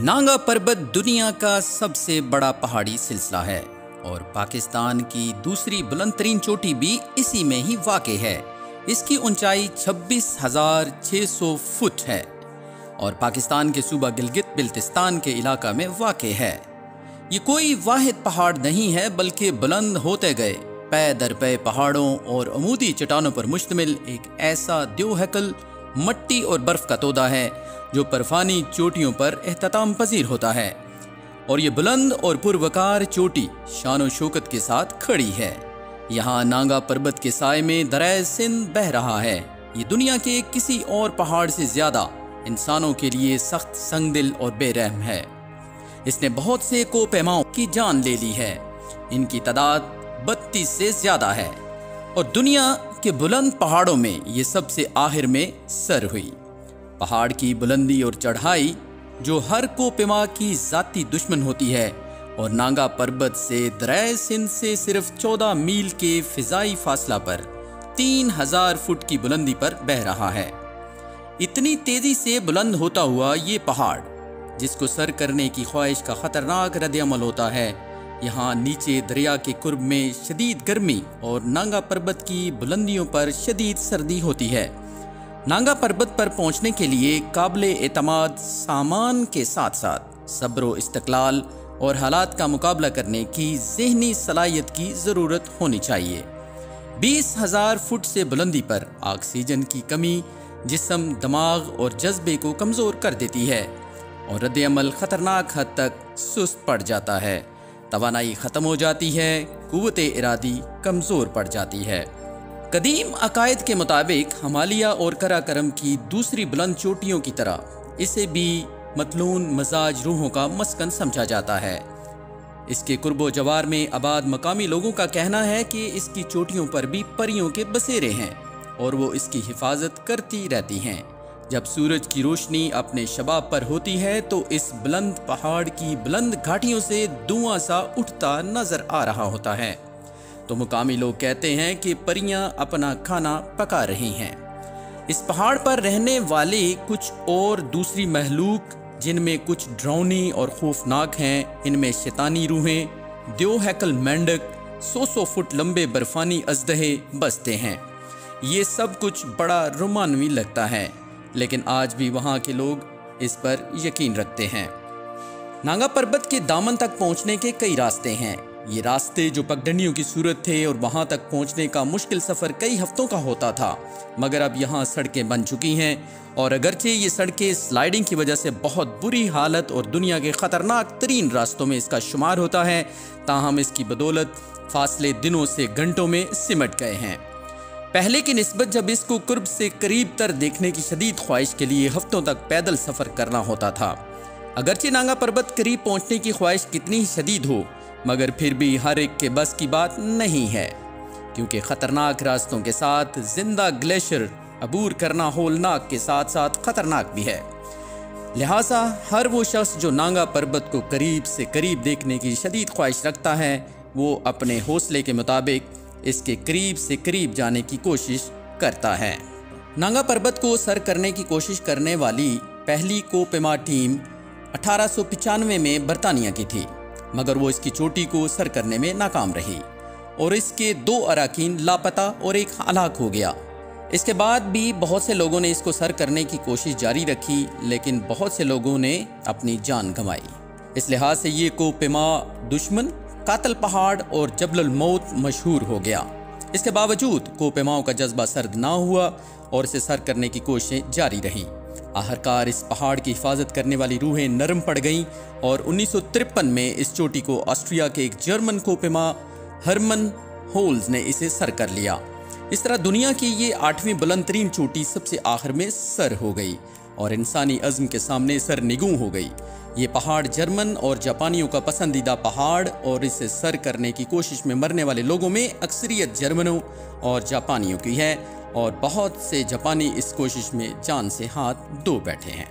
نانگا پربت دنیا کا سب سے بڑا پہاڑی سلسلہ ہے اور پاکستان کی دوسری بلند ترین چوٹی بھی اسی میں ہی واقع ہے۔ اس کی اونچائی 26,600 فٹ ہے اور پاکستان کے صوبہ گلگت بلتستان کے علاقہ میں واقع ہے۔ یہ کوئی واحد پہاڑ نہیں ہے بلکہ بلند ہوتے گئے پے در پے پہاڑوں اور عمودی چٹانوں پر مشتمل ایک ایسا دیو ہیکل مٹی اور برف کا تودہ ہے جو برفانی چوٹیوں پر اختتام پذیر ہوتا ہے، اور یہ بلند اور پروقار چوٹی شان و شوکت کے ساتھ کھڑی ہے۔ یہاں نانگا پربت کے سائے میں دریائے سندھ بہہ رہا ہے۔ یہ دنیا کے کسی اور پہاڑ سے زیادہ انسانوں کے لیے سخت سنگ دل اور بے رحم ہے۔ اس نے بہت سے کو پیماؤں کی جان لے لی ہے، ان کی تعداد 32 سے زیادہ ہے، اور دنیا کے بلند پہاڑوں میں یہ سب سے آخر میں سر ہوئی۔ پہاڑ کی بلندی اور چڑھائی جو ہر کو پیما کی ذاتی دشمن ہوتی ہے، اور نانگا پربت سے دریائے سندھ سے صرف 14 میل کے فضائی فاصلہ پر 3000 فٹ کی بلندی پر بہہ رہا ہے۔ اتنی تیزی سے بلند ہوتا ہوا یہ پہاڑ جس کو سر کرنے کی خواہش کا خطرناک رد عمل ہوتا ہے، یہاں نیچے دریا کے قرب میں شدید گرمی اور نانگا پربت کی بلندیوں پر شدید سردی ہوتی ہے۔ نانگا پربت پر پہنچنے کے لیے قابل اعتماد سامان کے ساتھ ساتھ صبر و استقلال اور حالات کا مقابلہ کرنے کی ذہنی صلاحیت کی ضرورت ہونی چاہیے۔ 20,000 فٹ سے بلندی پر آکسیجن کی کمی جسم، دماغ اور جذبے کو کمزور کر دیتی ہے اور رد عمل خطرناک حد تک سست پڑ جاتا ہے، توانائی ختم ہو جاتی ہے، قوت ارادی کمزور پڑ جاتی ہے۔ قدیم عقائد کے مطابق ہمالیہ اور قراقرم کی دوسری بلند چوٹیوں کی طرح اسے بھی مطلون مزاج روحوں کا مسکن سمجھا جاتا ہے۔ اس کے قرب و جوار میں آباد مقامی لوگوں کا کہنا ہے کہ اس کی چوٹیوں پر بھی پریوں کے بسیرے ہیں اور وہ اس کی حفاظت کرتی رہتی ہیں۔ جب سورج کی روشنی اپنے شباب پر ہوتی ہے تو اس بلند پہاڑ کی بلند گھاٹیوں سے دھواں سا اٹھتا نظر آ رہا ہوتا ہے، تو مقامی لوگ کہتے ہیں کہ پریاں اپنا کھانا پکا رہی ہیں۔ اس پہاڑ پر رہنے والے کچھ اور دوسری مخلوق جن میں کچھ ڈراؤنی اور خوفناک ہیں، ان میں شیطانی روحیں، دیو ہیکل مینڈک، 100 فٹ لمبے برفانی اژدہے بستے ہیں۔ یہ سب کچھ بڑا رومانوی لگتا ہے، لیکن آج بھی وہاں کے لوگ اس پر یقین رکھتے ہیں۔ نانگا پربت کے دامن تک پہنچنے کے کئی راستے ہیں۔ یہ راستے جو پگڈنڈیوں کی صورت تھے اور وہاں تک پہنچنے کا مشکل سفر کئی ہفتوں کا ہوتا تھا، مگر اب یہاں سڑکیں بن چکی ہیں، اور اگرچہ یہ سڑکیں سلائیڈنگ کی وجہ سے بہت بری حالت اور دنیا کے خطرناک ترین راستوں میں اس کا شمار ہوتا ہے، تاہم اس کی بدولت فاصلے دنوں سے گھنٹوں میں سمٹ گئے ہیں۔ پہلے کی نسبت جب اس کو قرب سے قریب تر دیکھنے کی شدید خواہش کے لیے ہفتوں تک پیدل سفر کرنا ہوتا تھا۔ اگرچہ نانگا پربت قریب پہنچنے کی خواہش کتنی ہی شدید ہو، مگر پھر بھی ہر ایک کے بس کی بات نہیں ہے، کیونکہ خطرناک راستوں کے ساتھ زندہ گلیشیئر عبور کرنا ہولناک کے ساتھ ساتھ خطرناک بھی ہے۔ لہٰذا ہر وہ شخص جو نانگا پربت کو قریب سے قریب دیکھنے کی شدید خواہش رکھتا ہے، وہ اپنے حوصلے کے مطابق اس کے قریب سے قریب جانے کی کوشش کرتا ہے۔ نانگا پربت کو سر کرنے کی کوشش کرنے والی پہلی کو پیما ٹیم 1895 میں برطانیہ کی تھی، مگر وہ اس کی چوٹی کو سر کرنے میں ناکام رہی اور اس کے 2 اراکین لاپتہ اور ایک ہلاک ہو گیا۔ اس کے بعد بھی بہت سے لوگوں نے اس کو سر کرنے کی کوشش جاری رکھی، لیکن بہت سے لوگوں نے اپنی جان گنوائی۔ اس لحاظ سے یہ کو پیما دشمن، قاتل پہاڑ اور جبل الموت مشہور ہو گیا۔ اس کے باوجود کو پیماؤں کا جذبہ سرد نہ ہوا اور اسے سر کرنے کی کوششیں جاری رہیں۔ آخرکار اس پہاڑ کی حفاظت کرنے والی روحیں نرم پڑ گئیں اور 1953 میں اس چوٹی کو آسٹریا کے ایک جرمن کو پیما ہرمن ہولز نے اسے سر کر لیا۔ اس طرح دنیا کی یہ 8ویں بلند ترین چوٹی سب سے آخر میں سر ہو گئی اور انسانی عزم کے سامنے سر نگوں ہو گئی۔ یہ پہاڑ جرمن اور جاپانیوں کا پسندیدہ پہاڑ اور اسے سر کرنے کی کوشش میں مرنے والے لوگوں میں اکثریت جرمنوں اور جاپانیوں کی ہے، اور بہت سے جاپانی اس کوشش میں جان سے ہاتھ دھو بیٹھے ہیں۔